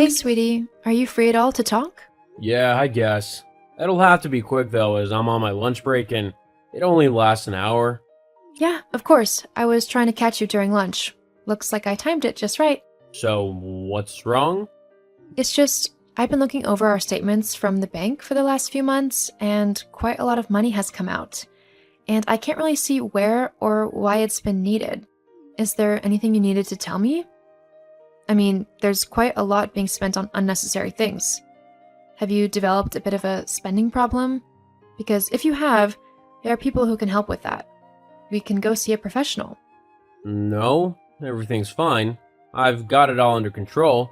Hey, sweetie, are you free at all to talk? Yeah, I guess. It'll have to be quick though, as I'm on my lunch break and it only lasts an hour. Yeah, of course. I was trying to catch you during lunch. Looks like I timed it just right. So, what's wrong? It's just, I've been looking over our statements from the bank for the last few months, and quite a lot of money has come out. And I can't really see where or why it's been needed. Is there anything you needed to tell me? I mean, there's quite a lot being spent on unnecessary things. Have you developed a bit of a spending problem? Because if you have, there are people who can help with that. We can go see a professional. No, everything's fine. I've got it all under control.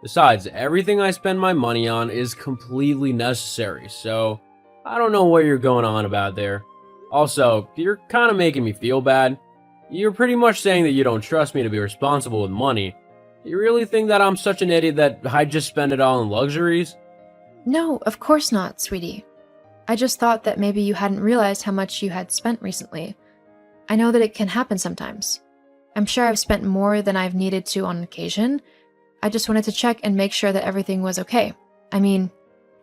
Besides, everything I spend my money on is completely necessary, so I don't know what you're going on about there. Also, you're kind of making me feel bad. You're pretty much saying that you don't trust me to be responsible with money. You really think that I'm such an idiot that I just spend it all in luxuries? No, of course not, sweetie. I just thought that maybe you hadn't realized how much you had spent recently. I know that it can happen sometimes. I'm sure I've spent more than I've needed to on occasion. I just wanted to check and make sure that everything was okay. I mean,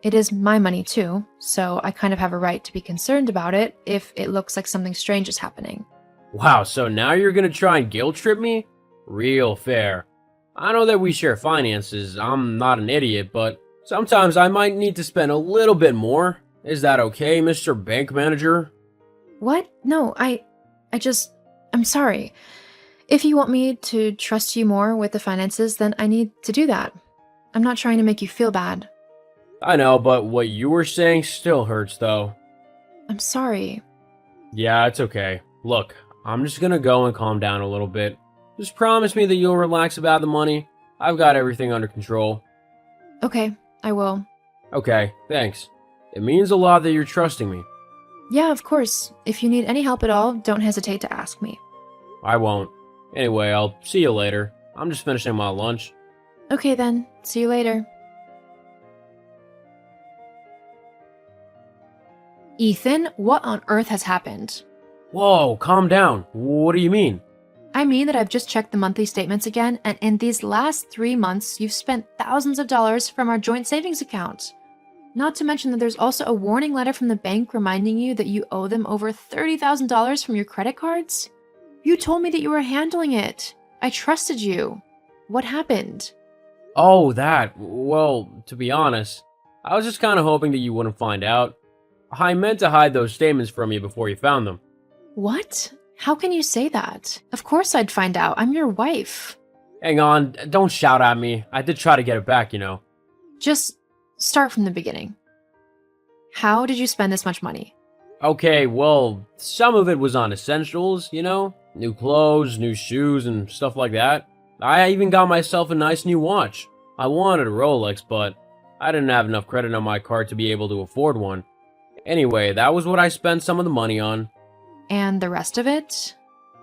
it is my money too, so I kind of have a right to be concerned about it if it looks like something strange is happening. Wow, so now you're gonna try and guilt trip me? Real fair. I know that we share finances, I'm not an idiot, but sometimes I might need to spend a little bit more. Is that okay, Mr. Bank Manager? What? No, I'm sorry. If you want me to trust you more with the finances, then I need to do that. I'm not trying to make you feel bad. I know, but what you were saying still hurts though. I'm sorry. Yeah, it's okay. Look, I'm just gonna go and calm down a little bit. Just promise me that you'll relax about the money. I've got everything under control. Okay, I will. Okay, thanks. It means a lot that you're trusting me. Yeah, of course. If you need any help at all, don't hesitate to ask me. I won't. Anyway, I'll see you later. I'm just finishing my lunch. Okay then, see you later. Ethan, what on earth has happened? Whoa, calm down. What do you mean? I mean that I've just checked the monthly statements again, and in these last 3 months, you've spent thousands of dollars from our joint savings account. Not to mention that there's also a warning letter from the bank reminding you that you owe them over $30,000 from your credit cards. You told me that you were handling it. I trusted you. What happened? Oh, that. Well, to be honest, I was just kind of hoping that you wouldn't find out. I meant to hide those statements from you before you found them. What? How can you say that? Of course I'd find out. I'm your wife. Hang on, don't shout at me. I did try to get it back, you know. Just start from the beginning. How did you spend this much money? Okay, well, some of it was on essentials, you know? New clothes, new shoes, and stuff like that. I even got myself a nice new watch. I wanted a Rolex, but I didn't have enough credit on my card to be able to afford one. Anyway, that was what I spent some of the money on. And the rest of it?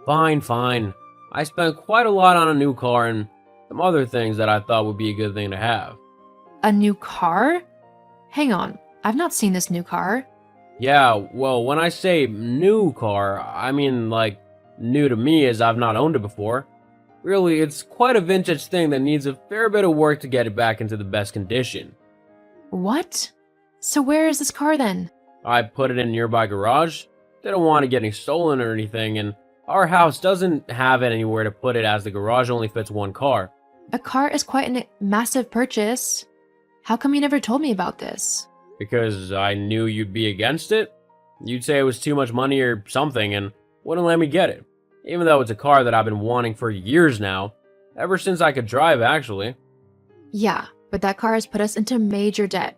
Fine. I spent quite a lot on a new car and some other things that I thought would be a good thing to have. A new car? Hang on, I've not seen this new car. Yeah, well, when I say new car, I mean like new to me as I've not owned it before. Really, it's quite a vintage thing that needs a fair bit of work to get it back into the best condition. What? So where is this car then? I put it in a nearby garage. Didn't want it getting stolen or anything, and our house doesn't have it anywhere to put it as the garage only fits one car. A car is quite a massive purchase. How come you never told me about this? Because I knew you'd be against it. You'd say it was too much money or something and wouldn't let me get it. Even though it's a car that I've been wanting for years now. Ever since I could drive, actually. Yeah, but that car has put us into major debt.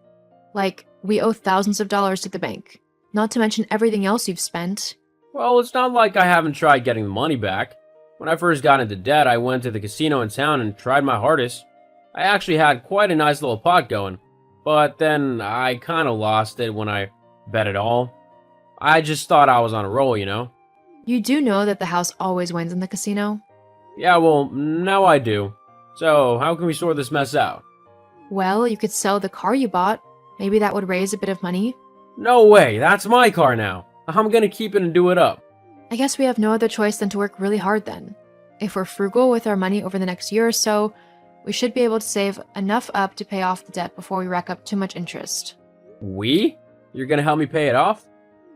Like, we owe thousands of dollars to the bank. Not to mention everything else you've spent. Well, it's not like I haven't tried getting the money back. When I first got into debt, I went to the casino in town and tried my hardest. I actually had quite a nice little pot going. But then I kinda lost it when I bet it all. I just thought I was on a roll, you know? You do know that the house always wins in the casino? Yeah, well, now I do. So, how can we sort this mess out? Well, you could sell the car you bought. Maybe that would raise a bit of money. No way, that's my car now. I'm gonna keep it and do it up. I guess we have no other choice than to work really hard then. If we're frugal with our money over the next year or so, We should be able to save enough up to pay off the debt before we rack up too much interest. We? You're gonna help me pay it off?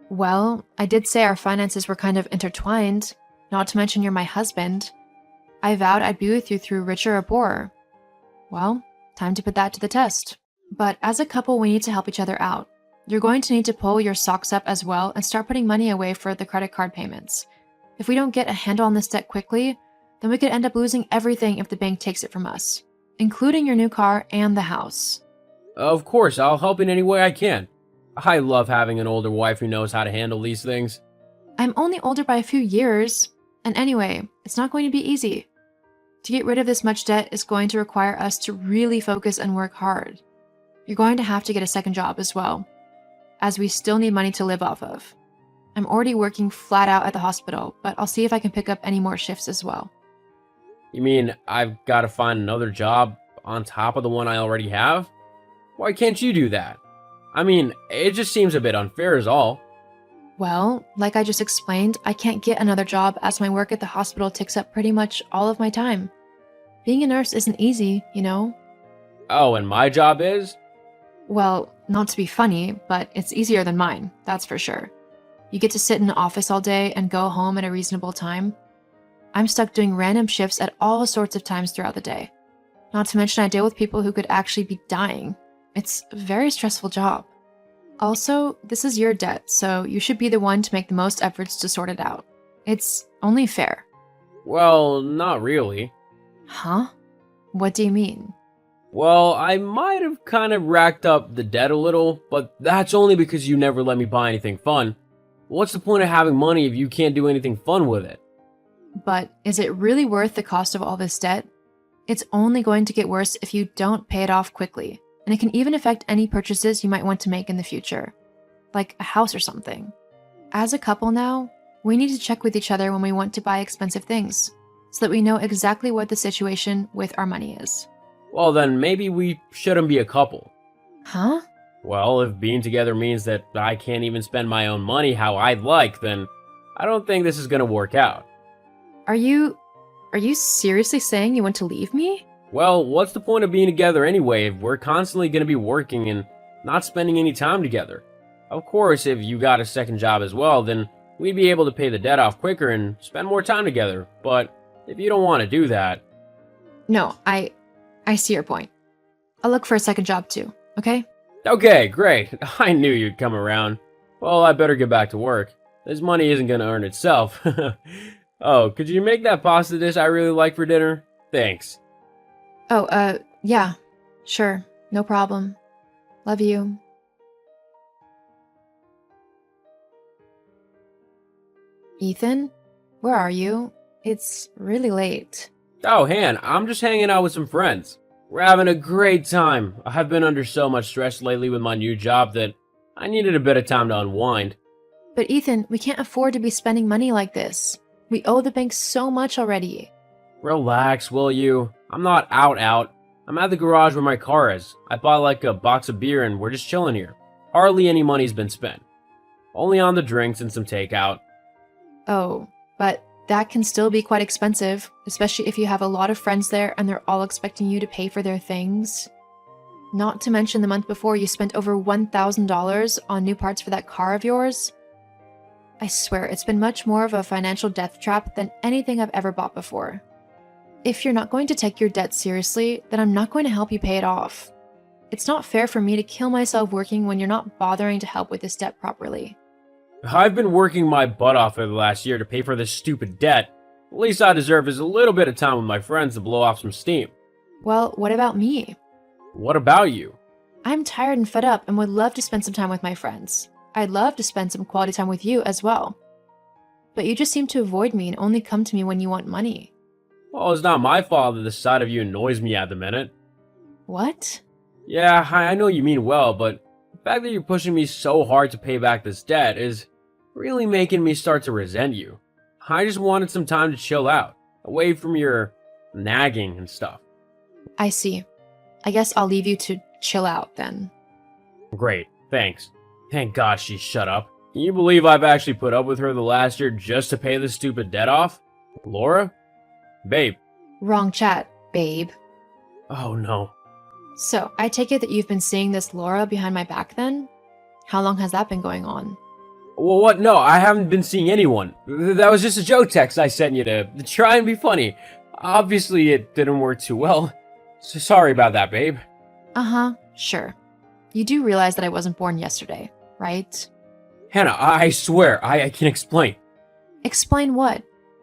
Well, I did say our finances were kind of intertwined, not to mention you're my husband. I vowed I'd be with you through richer or poorer. Well, time to put that to the test. But as a couple, we need to help each other out. You're going to need to pull your socks up as well and start putting money away for the credit card payments. If we don't get a handle on this debt quickly, then we could end up losing everything if the bank takes it from us, including your new car and the house. Of course, I'll help in any way I can. I love having an older wife who knows how to handle these things. I'm only older by a few years, and anyway, it's not going to be easy. To get rid of this much debt is going to require us to really focus and work hard. You're going to have to get a second job as well, as we still need money to live off of. I'm already working flat out at the hospital, but I'll see if I can pick up any more shifts as well. You mean I've got to find another job on top of the one I already have? Why can't you do that? I mean, it just seems a bit unfair is all. Well, like I just explained, I can't get another job as my work at the hospital takes up pretty much all of my time. Being a nurse isn't easy, you know? Oh, and my job is? Well, not to be funny, but it's easier than mine, that's for sure. You get to sit in the office all day and go home at a reasonable time. I'm stuck doing random shifts at all sorts of times throughout the day. Not to mention I deal with people who could actually be dying. It's a very stressful job. Also, this is your debt, so you should be the one to make the most efforts to sort it out. It's only fair. Well, not really. Huh? What do you mean? Well, I might have kind of racked up the debt a little, but that's only because you never let me buy anything fun. What's the point of having money if you can't do anything fun with it? But is it really worth the cost of all this debt? It's only going to get worse if you don't pay it off quickly, and it can even affect any purchases you might want to make in the future, like a house or something. As a couple now, we need to check with each other when we want to buy expensive things, so that we know exactly what the situation with our money is. Well, then maybe we shouldn't be a couple. Huh? Well, if being together means that I can't even spend my own money how I'd like, then I don't think this is gonna work out. Are you seriously saying you want to leave me? Well, what's the point of being together anyway if we're constantly gonna be working and not spending any time together? Of course, if you got a second job as well, then we'd be able to pay the debt off quicker and spend more time together. But if you don't want to do that... No, I see your point. I'll look for a second job too, okay? Okay, great. I knew you'd come around. Well, I better get back to work. This money isn't gonna earn itself. Oh, could you make that pasta dish I really like for dinner? Thanks. Oh, yeah. Sure. No problem. Love you. Ethan? Where are you? It's really late. Oh, Han, I'm just hanging out with some friends. We're having a great time. I've been under so much stress lately with my new job that I needed a bit of time to unwind. But Ethan, we can't afford to be spending money like this. We owe the bank so much already. Relax, will you? I'm not out. I'm at the garage where my car is. I bought like a box of beer and we're just chilling here. Hardly any money's been spent. Only on the drinks and some takeout. Oh, but that can still be quite expensive, especially if you have a lot of friends there and they're all expecting you to pay for their things. Not to mention the month before you spent over $1,000 on new parts for that car of yours. I swear, it's been much more of a financial death trap than anything I've ever bought before. If you're not going to take your debt seriously, then I'm not going to help you pay it off. It's not fair for me to kill myself working when you're not bothering to help with this debt properly. I've been working my butt off for the last year to pay for this stupid debt. The least I deserve is a little bit of time with my friends to blow off some steam. Well, what about me? What about you? I'm tired and fed up and would love to spend some time with my friends. I'd love to spend some quality time with you as well. But you just seem to avoid me and only come to me when you want money. Well, it's not my fault that the sight of you annoys me at the minute. What? Yeah, I know you mean well, but the fact that you're pushing me so hard to pay back this debt is really making me start to resent you. I just wanted some time to chill out, away from your nagging and stuff. I see. I guess I'll leave you to chill out then. Great, thanks. Thank God she shut up. Can you believe I've actually put up with her the last year just to pay this stupid debt off? Laura? Babe. Wrong chat, babe. Oh no. So, I take it that you've been seeing this Laura behind my back then? How long has that been going on? Well, what? No, I haven't been seeing anyone. That was just a joke text I sent you to try and be funny. Obviously, it didn't work too well. So sorry about that, babe. Uh-huh, sure. You do realize that I wasn't born yesterday, right? Hannah, I swear, I can explain. Explain what?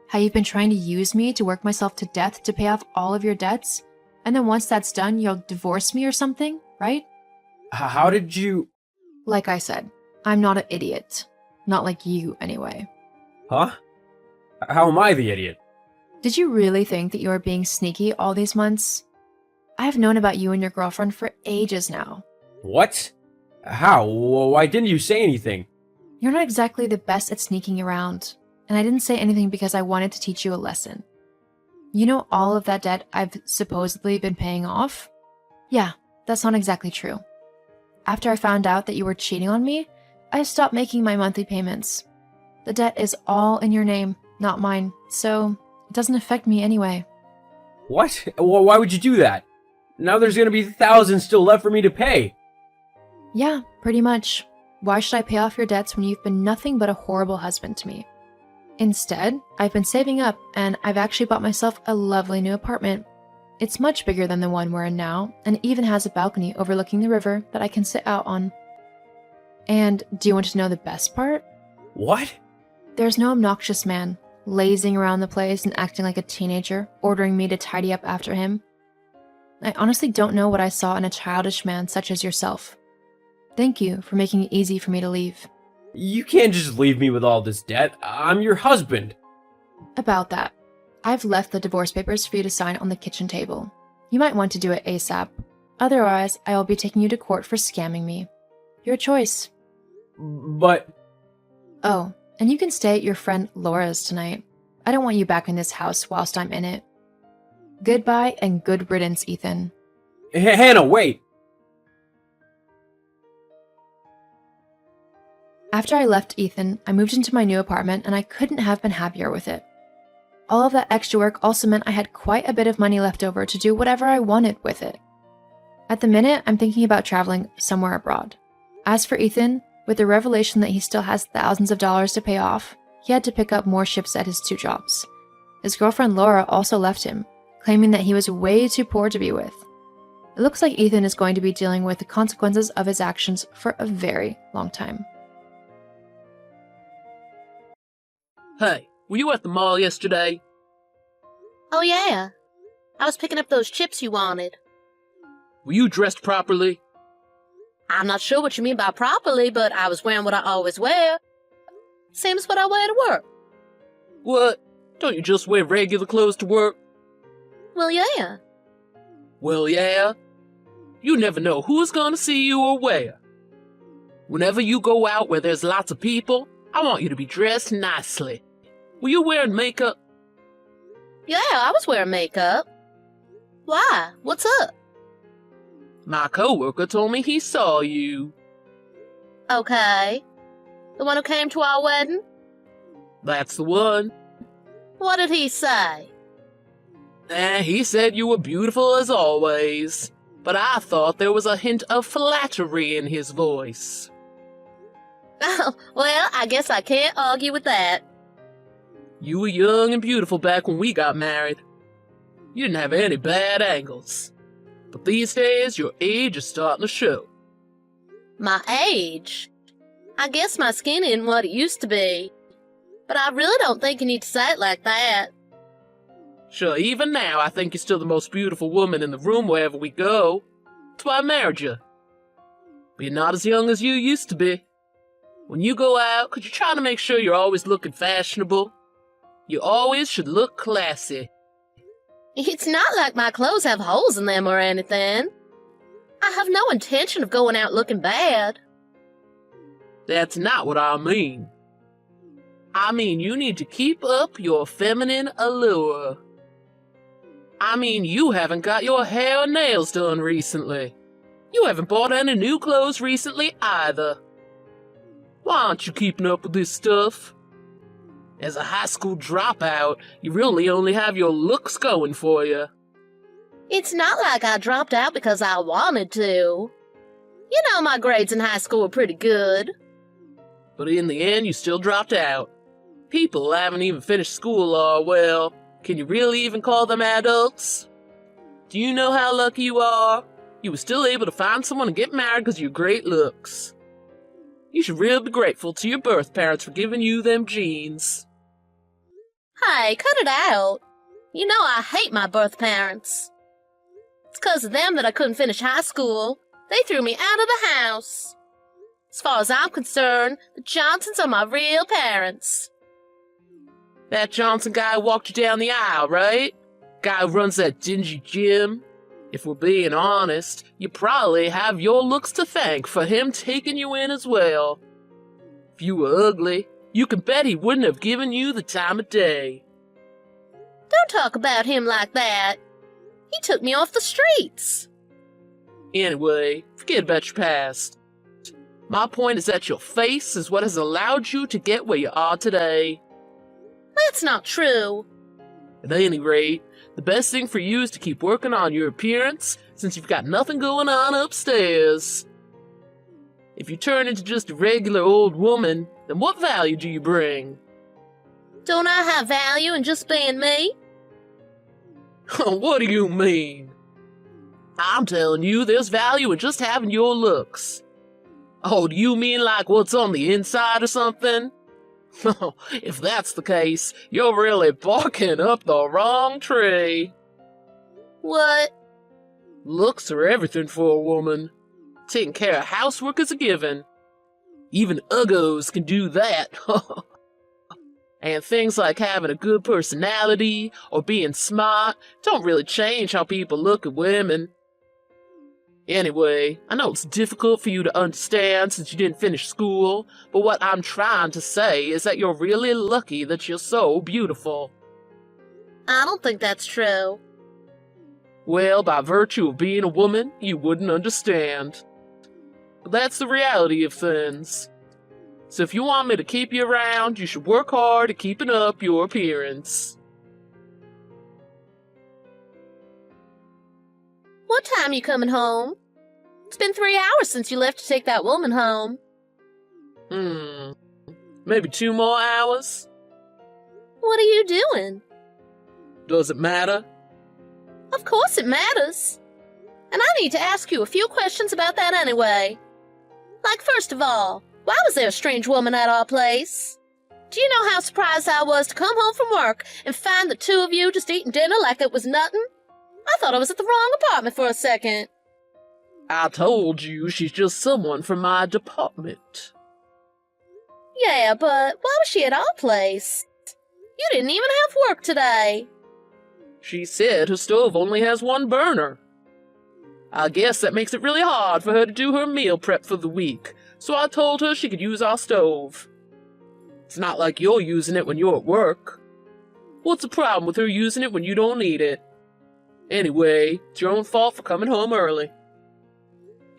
How you've been trying to use me to work myself to death to pay off all of your debts? And then once that's done, you'll divorce me or something, right? How did you... Like I said, I'm not an idiot. Not like you, anyway. Huh? How am I the idiot? Did you really think that you were being sneaky all these months? I've known about you and your girlfriend for ages now. What? How? Why didn't you say anything? You're not exactly the best at sneaking around, and I didn't say anything because I wanted to teach you a lesson. You know all of that debt I've supposedly been paying off? Yeah, that's not exactly true. After I found out that you were cheating on me, I stopped making my monthly payments. The debt is all in your name, not mine, so it doesn't affect me anyway. What? Why would you do that? Now there's gonna be thousands still left for me to pay. Yeah, pretty much. Why should I pay off your debts when you've been nothing but a horrible husband to me? Instead, I've been saving up and I've actually bought myself a lovely new apartment. It's much bigger than the one we're in now, and it even has a balcony overlooking the river that I can sit out on. And do you want to know the best part? What? There's no obnoxious man lazing around the place and acting like a teenager, ordering me to tidy up after him. I honestly don't know what I saw in a childish man such as yourself. Thank you for making it easy for me to leave. You can't just leave me with all this debt. I'm your husband. About that, I've left the divorce papers for you to sign on the kitchen table. You might want to do it ASAP. Otherwise, I will be taking you to court for scamming me. Your choice. But... Oh, and you can stay at your friend Laura's tonight. I don't want you back in this house whilst I'm in it. Goodbye and good riddance, Ethan. Hannah, wait! After I left Ethan, I moved into my new apartment and I couldn't have been happier with it. All of that extra work also meant I had quite a bit of money left over to do whatever I wanted with it. At the minute, I'm thinking about traveling somewhere abroad. As for Ethan, with the revelation that he still has thousands of dollars to pay off, he had to pick up more shifts at his 2 jobs. His girlfriend Laura also left him, claiming that he was way too poor to be with. It looks like Ethan is going to be dealing with the consequences of his actions for a very long time. Hey, were you at the mall yesterday? Oh yeah, I was picking up those chips you wanted. Were you dressed properly? I'm not sure what you mean by properly, but I was wearing what I always wear. Same as what I wear to work. What? Don't you just wear regular clothes to work? Well, yeah. Well, yeah. You never know who's gonna see you or where. Whenever you go out where there's lots of people, I want you to be dressed nicely. Were you wearing makeup? Yeah, I was wearing makeup. Why? What's up? My coworker told me he saw you. Okay. The one who came to our wedding? That's the one. What did he say? He said you were beautiful as always, but I thought there was a hint of flattery in his voice. Oh, well, I guess I can't argue with that. You were young and beautiful back when we got married. You didn't have any bad angles. But these days, your age is starting to show. My age? I guess my skin isn't what it used to be. But I really don't think you need to say it like that. Sure, even now, I think you're still the most beautiful woman in the room wherever we go. That's why I married you. But you're not as young as you used to be. When you go out, could you try to make sure you're always looking fashionable? You always should look classy. It's not like my clothes have holes in them or anything. I have no intention of going out looking bad. That's not what I mean. I mean you need to keep up your feminine allure. I mean you haven't got your hair or nails done recently. You haven't bought any new clothes recently either. Why aren't you keeping up with this stuff? As a high school dropout, you really only have your looks going for you. It's not like I dropped out because I wanted to. You know my grades in high school were pretty good. But in the end, you still dropped out. People who haven't even finished school are, well, can you really even call them adults? Do you know how lucky you are? You were still able to find someone and get married because of your great looks. You should really be grateful to your birth parents for giving you them genes. Hey, cut it out. You know I hate my birth parents. It's 'cause of them that I couldn't finish high school. They threw me out of the house. As far as I'm concerned, the Johnsons are my real parents. That Johnson guy walked you down the aisle, right? Guy who runs that dingy gym. If we're being honest, you probably have your looks to thank for him taking you in as well. If you were ugly, you can bet he wouldn't have given you the time of day. Don't talk about him like that. He took me off the streets. Anyway, forget about your past. My point is that your face is what has allowed you to get where you are today. That's not true. At any rate, the best thing for you is to keep working on your appearance since you've got nothing going on upstairs. If you turn into just a regular old woman, then what value do you bring? Don't I have value in just being me? What do you mean? I'm telling you, there's value in just having your looks. Oh, do you mean like what's on the inside or something? If that's the case, you're really barking up the wrong tree. What? Looks are everything for a woman. Taking care of housework is a given. Even uggos can do that. And things like having a good personality or being smart don't really change how people look at women. Anyway, I know it's difficult for you to understand since you didn't finish school, but what I'm trying to say is that you're really lucky that you're so beautiful. I don't think that's true. Well, by virtue of being a woman, you wouldn't understand. But that's the reality of things. So if you want me to keep you around, you should work hard at keeping up your appearance. What time you coming home? It's been 3 hours since you left to take that woman home. Maybe 2 more hours? What are you doing? Does it matter? Of course it matters. And I need to ask you a few questions about that anyway. Like, first of all, why was there a strange woman at our place? Do you know how surprised I was to come home from work and find the two of you just eating dinner like it was nothing? I thought I was at the wrong apartment for a second. I told you she's just someone from my department. Yeah, but why was she at our place? You didn't even have work today. She said her stove only has 1 burner. I guess that makes it really hard for her to do her meal prep for the week, so I told her she could use our stove. It's not like you're using it when you're at work. What's the problem with her using it when you don't need it? Anyway, it's your own fault for coming home early.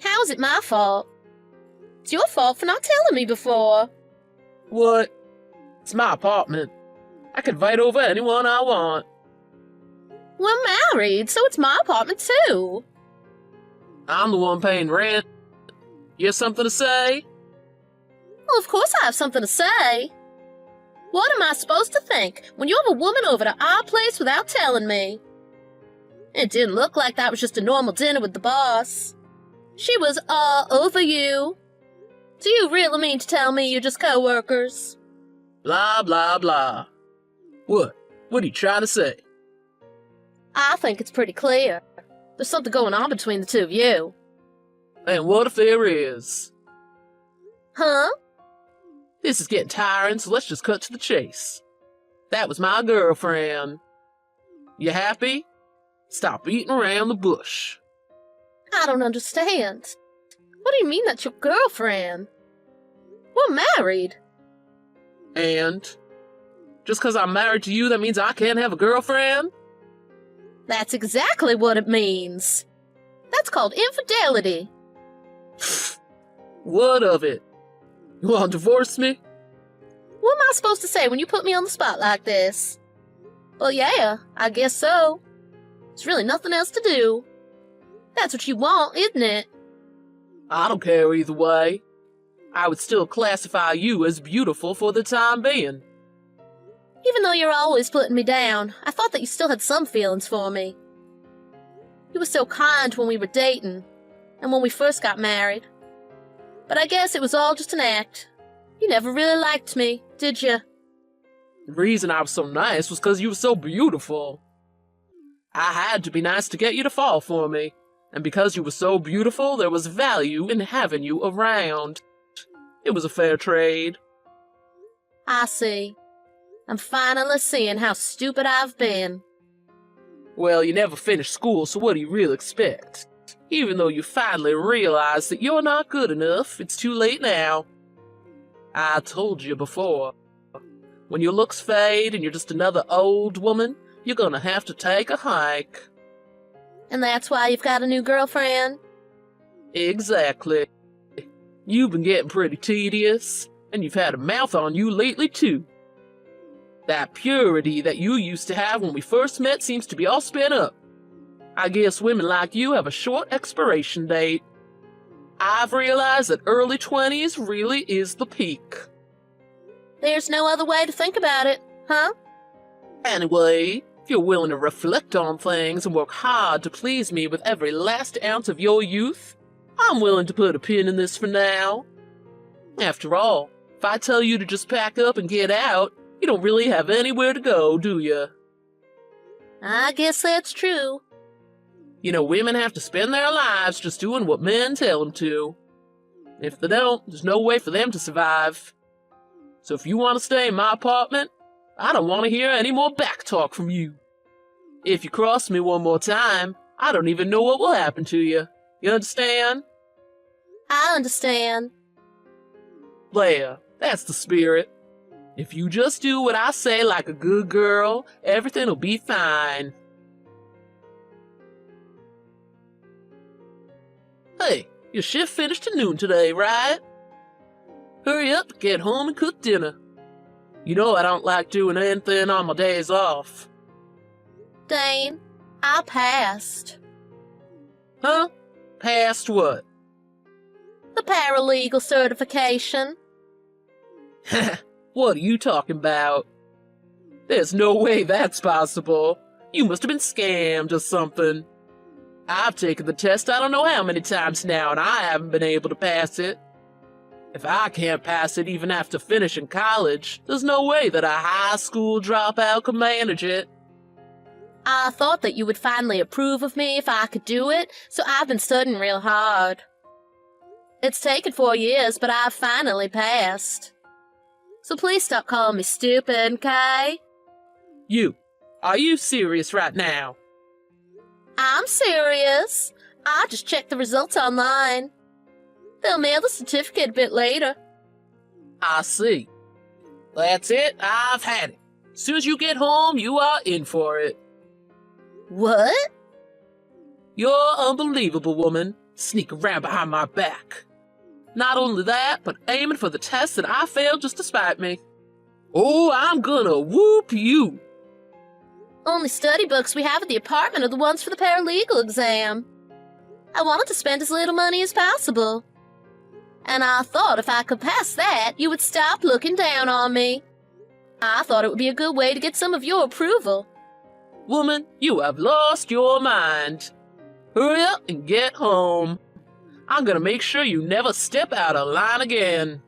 How is it my fault? It's your fault for not telling me before. What? It's my apartment. I can invite over anyone I want. We're married, so it's my apartment too. I'm the one paying rent. You have something to say? Well, of course I have something to say. What am I supposed to think when you have a woman over to our place without telling me? It didn't look like that was just a normal dinner with the boss. She was all over you. Do you really mean to tell me you're just co-workers? Blah, blah, blah. What? What are you trying to say? I think it's pretty clear. There's something going on between the two of you. And what if there is? Huh? This is getting tiring, so let's just cut to the chase. That was my girlfriend. You happy? Stop beating around the bush. I don't understand. What do you mean that's your girlfriend? We're married. And? Just 'cause I'm married to you, that means I can't have a girlfriend? That's exactly what it means. That's called infidelity. What of it? You want to divorce me? What am I supposed to say when you put me on the spot like this? Well, yeah, I guess so. There's really nothing else to do. That's what you want, isn't it? I don't care either way. I would still classify you as beautiful for the time being. Even though you're always putting me down, I thought that you still had some feelings for me. You were so kind when we were dating, and when we first got married. But I guess it was all just an act. You never really liked me, did you? The reason I was so nice was because you were so beautiful. I had to be nice to get you to fall for me. And because you were so beautiful, there was value in having you around. It was a fair trade. I see. I'm finally seeing how stupid I've been. Well, you never finished school, so what do you really expect? Even though you finally realize that you're not good enough, it's too late now. I told you before. When your looks fade and you're just another old woman, you're gonna have to take a hike. And that's why you've got a new girlfriend? Exactly. You've been getting pretty tedious, and you've had a mouth on you lately, too. That purity that you used to have when we first met seems to be all spent up. I guess women like you have a short expiration date. I've realized that early 20s really is the peak. There's no other way to think about it, huh? Anyway, if you're willing to reflect on things and work hard to please me with every last ounce of your youth, I'm willing to put a pin in this for now. After all, if I tell you to just pack up and get out, you don't really have anywhere to go, do you? I guess that's true. You know, women have to spend their lives just doing what men tell them to. If they don't, there's no way for them to survive. So if you want to stay in my apartment, I don't want to hear any more back talk from you. If you cross me one more time, I don't even know what will happen to you. You understand? I understand. Leia, that's the spirit. If you just do what I say like a good girl, everything will be fine. Hey, your shift finished at noon today, right? Hurry up, get home and cook dinner. You know I don't like doing anything on my days off. Dane, I passed. Huh? Past what? The paralegal certification. What are you talking about? There's no way that's possible. You must have been scammed or something. I've taken the test I don't know how many times now, and I haven't been able to pass it. If I can't pass it even after finishing college, there's no way that a high school dropout could manage it. I thought that you would finally approve of me if I could do it, so I've been studying real hard. It's taken 4 years, but I've finally passed. So please stop calling me stupid, okay? Are you serious right now? I'm serious. I just checked the results online. They'll mail the certificate a bit later. I see. That's it, I've had it. As soon as you get home, you are in for it. What? You're unbelievable, woman. Sneak around behind my back. Not only that, but aiming for the test that I failed just to spite me. Oh, I'm gonna whoop you. Only study books we have at the apartment are the ones for the paralegal exam. I wanted to spend as little money as possible. And I thought if I could pass that, you would stop looking down on me. I thought it would be a good way to get some of your approval. Woman, you have lost your mind. Hurry up and get home. I'm gonna make sure you never step out of line again.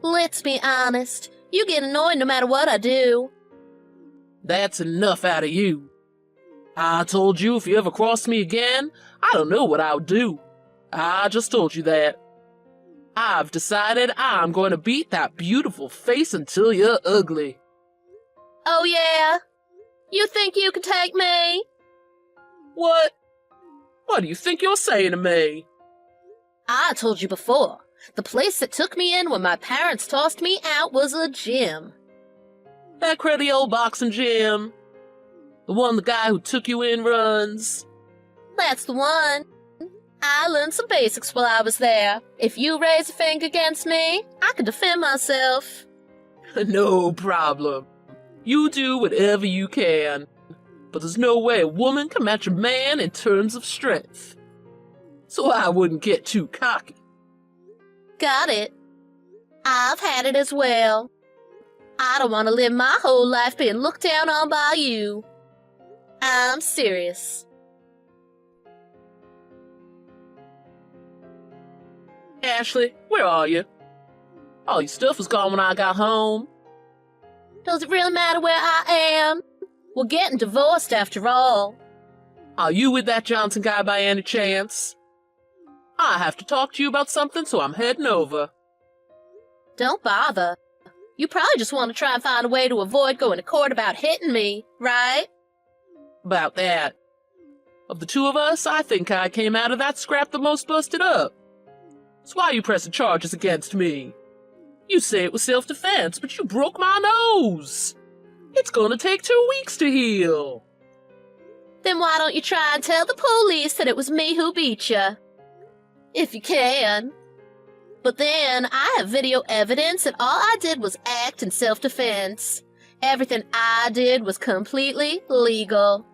Let's be honest. You get annoyed no matter what I do. That's enough out of you. I told you if you ever cross me again, I don't know what I'll do. I just told you that. I've decided I'm going to beat that beautiful face until you're ugly. Oh yeah? You think you can take me? What? What do you think you're saying to me? I told you before. The place that took me in when my parents tossed me out was a gym. That cruddy old boxing gym. The one the guy who took you in runs. That's the one. I learned some basics while I was there. If you raise a finger against me, I can defend myself. No problem. You do whatever you can. but there's no way a woman can match a man in terms of strength. So I wouldn't get too cocky. Got it. I've had it as well. I don't want to live my whole life being looked down on by you. I'm serious. Ashley, where are you? All your stuff was gone when I got home. Does it really matter where I am? We're getting divorced after all. Are you with that Johnson guy by any chance? I have to talk to you about something, so I'm heading over. Don't bother. You probably just want to try and find a way to avoid going to court about hitting me, right? About that. Of the two of us, I think I came out of that scrap the most busted up. So why are you pressing charges against me? You say it was self-defense, but you broke my nose. It's gonna take 2 weeks to heal. Then why don't you try and tell the police that it was me who beat you? If you can. But then, I have video evidence that all I did was act in self-defense. Everything I did was completely legal.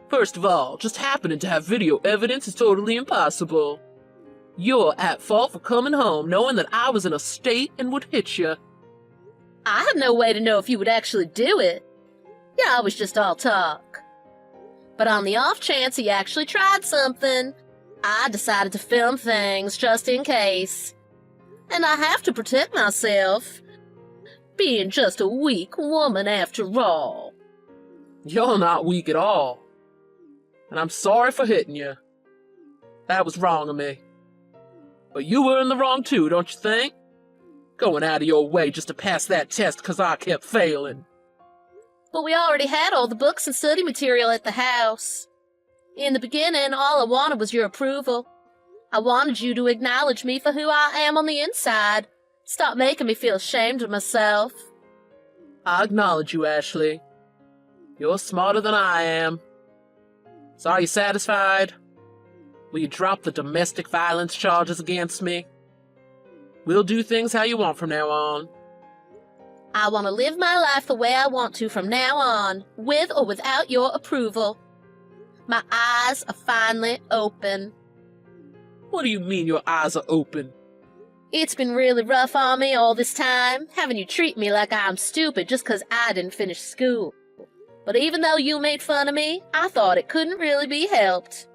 First of all, just happening to have video evidence is totally impossible. You're at fault for coming home knowing that I was in a state and would hit you. I have no way to know if you would actually do it. You're always just all talk. But on the off chance he actually tried something, I decided to film things just in case. And I have to protect myself. Being just a weak woman after all. You're not weak at all. And I'm sorry for hitting you. That was wrong of me. But you were in the wrong too, don't you think? Going out of your way just to pass that test because I kept failing. But we already had all the books and study material at the house. In the beginning, all I wanted was your approval. I wanted you to acknowledge me for who I am on the inside. Stop making me feel ashamed of myself. I acknowledge you, Ashley. You're smarter than I am. So are you satisfied? Will you drop the domestic violence charges against me? We'll do things how you want from now on. I want to live my life the way I want to from now on, with or without your approval. My eyes are finally open. What do you mean your eyes are open? It's been really rough on me all this time, having you treat me like I'm stupid just 'cause I didn't finish school. But even though you made fun of me, I thought it couldn't really be helped.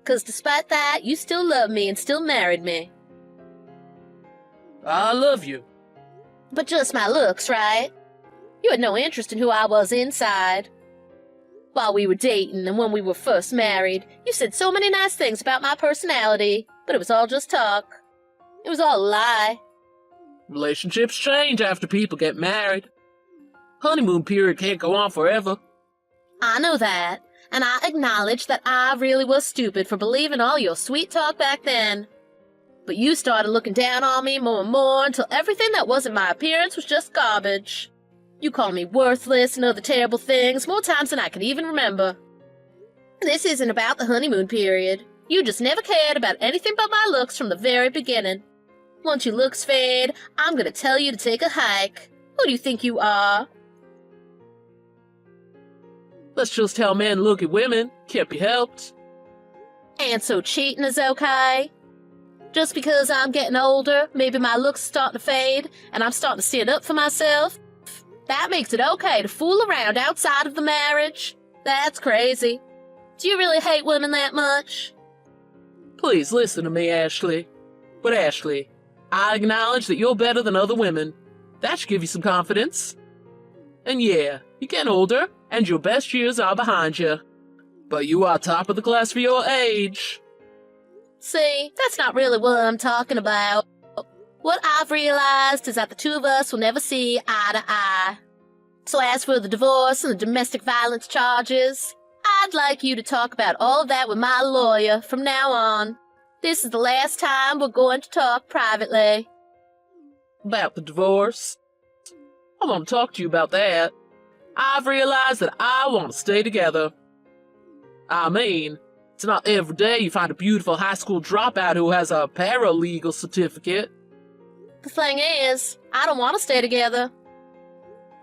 'Cause despite that, you still loved me and still married me. I love you. But just my looks, right? You had no interest in who I was inside. While we were dating and when we were first married, you said so many nice things about my personality, but it was all just talk. It was all a lie. Relationships change after people get married. Honeymoon period can't go on forever. I know that, and I acknowledge that I really was stupid for believing all your sweet talk back then. But you started looking down on me more and more until everything that wasn't my appearance was just garbage. You called me worthless and other terrible things more times than I can even remember. This isn't about the honeymoon period. You just never cared about anything but my looks from the very beginning. Once your looks fade, I'm gonna tell you to take a hike. Who do you think you are? Let's just how men look at women. Can't be helped. And so cheating is okay? Just because I'm getting older, maybe my looks are starting to fade, and I'm starting to stand up for myself? That makes it okay to fool around outside of the marriage? That's crazy. Do you really hate women that much? Please listen to me, Ashley. But Ashley, I acknowledge that you're better than other women. That should give you some confidence. And yeah, you're getting older, and your best years are behind you. But you are top of the class for your age. See, that's not really what I'm talking about. What I've realized is that the two of us will never see eye to eye. So as for the divorce and the domestic violence charges, I'd like you to talk about all of that with my lawyer from now on. This is the last time we're going to talk privately. About the divorce? I want to talk to you about that. I've realized that I want to stay together. I mean, it's not every day you find a beautiful high school dropout who has a paralegal certificate. The thing is, I don't want to stay together.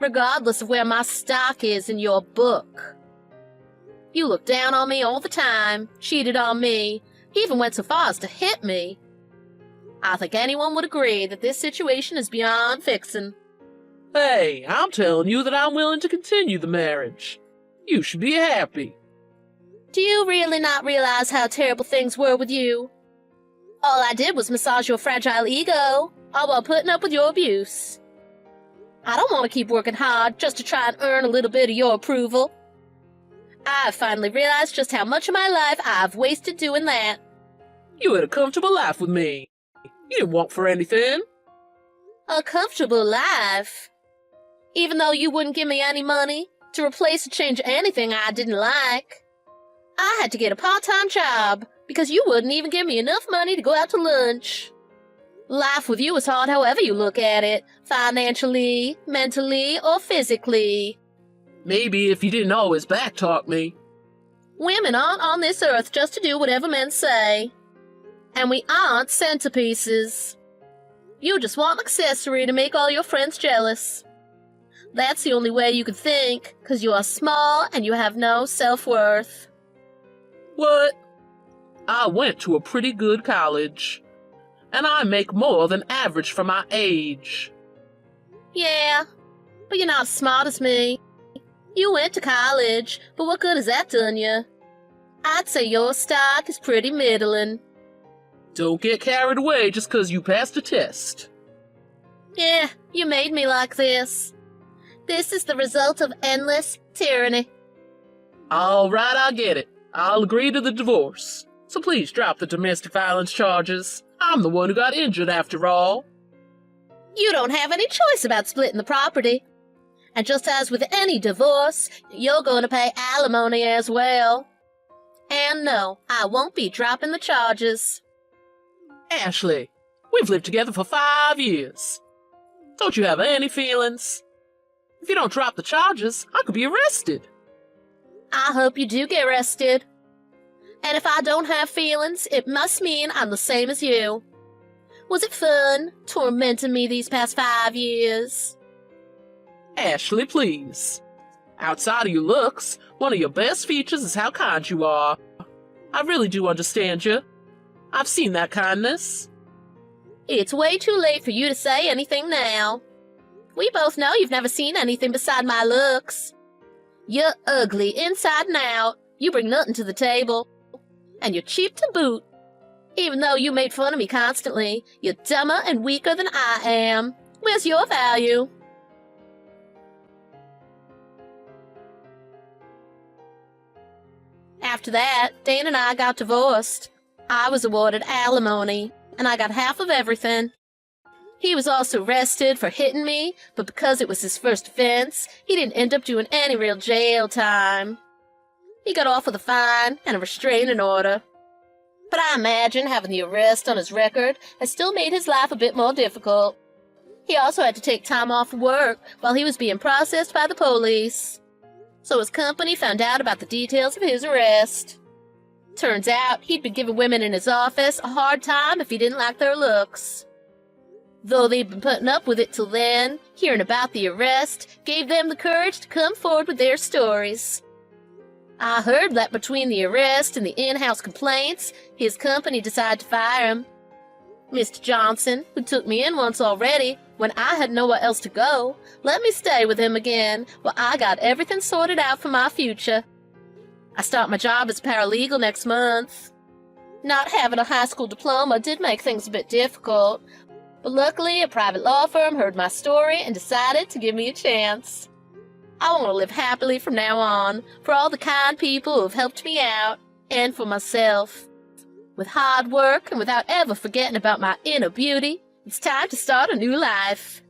Regardless of where my stock is in your book. You looked down on me all the time, cheated on me, even went so far as to hit me. I think anyone would agree that this situation is beyond fixing. Hey, I'm telling you that I'm willing to continue the marriage. You should be happy. Do you really not realize how terrible things were with you? All I did was massage your fragile ego, all while putting up with your abuse. I don't want to keep working hard just to try and earn a little bit of your approval. I've finally realized just how much of my life I've wasted doing that. You had a comfortable life with me. You didn't want for anything. A comfortable life? Even though you wouldn't give me any money to replace or change anything I didn't like. I had to get a part-time job because you wouldn't even give me enough money to go out to lunch. Life with you is hard however you look at it, financially, mentally, or physically. Maybe if you didn't always backtalk me. Women aren't on this earth just to do whatever men say. And we aren't centerpieces. You just want an accessory to make all your friends jealous. That's the only way you can think, 'cause you are small and you have no self-worth. What? I went to a pretty good college. And I make more than average for my age. Yeah, but you're not as smart as me. You went to college, but what good has that done you? I'd say your stock is pretty middling. Don't get carried away just 'cause you passed a test. Yeah, you made me like this. This is the result of endless tyranny. All right, I get it. I'll agree to the divorce. So please drop the domestic violence charges. I'm the one who got injured after all. You don't have any choice about splitting the property. And just as with any divorce, you're going to pay alimony as well. And no, I won't be dropping the charges. Ashley, we've lived together for 5 years. Don't you have any feelings? If you don't drop the charges, I could be arrested. I hope you do get arrested. And if I don't have feelings, it must mean I'm the same as you. Was it fun tormenting me these past 5 years? Ashley, please. Outside of your looks, one of your best features is how kind you are. I really do understand you. I've seen that kindness. It's way too late for you to say anything now. We both know you've never seen anything beside my looks. You're ugly inside and out. You bring nothing to the table. And you're cheap to boot. Even though you made fun of me constantly, you're dumber and weaker than I am. Where's your value? After that, Dan and I got divorced. I was awarded alimony, and I got half of everything. He was also arrested for hitting me, but because it was his first offense, he didn't end up doing any real jail time. He got off with a fine and a restraining order. But I imagine having the arrest on his record has still made his life a bit more difficult. He also had to take time off work while he was being processed by the police. So his company found out about the details of his arrest. Turns out he'd been giving women in his office a hard time if he didn't like their looks. Though they'd been putting up with it till then, hearing about the arrest gave them the courage to come forward with their stories. I heard that between the arrest and the in-house complaints, his company decided to fire him. Mr. Johnson, who took me in once already, when I had nowhere else to go, let me stay with him again while I got everything sorted out for my future. I start my job as paralegal next month. Not having a high school diploma did make things a bit difficult, but luckily a private law firm heard my story and decided to give me a chance. I want to live happily from now on, for all the kind people who have helped me out, and for myself. With hard work and without ever forgetting about my inner beauty, it's time to start a new life.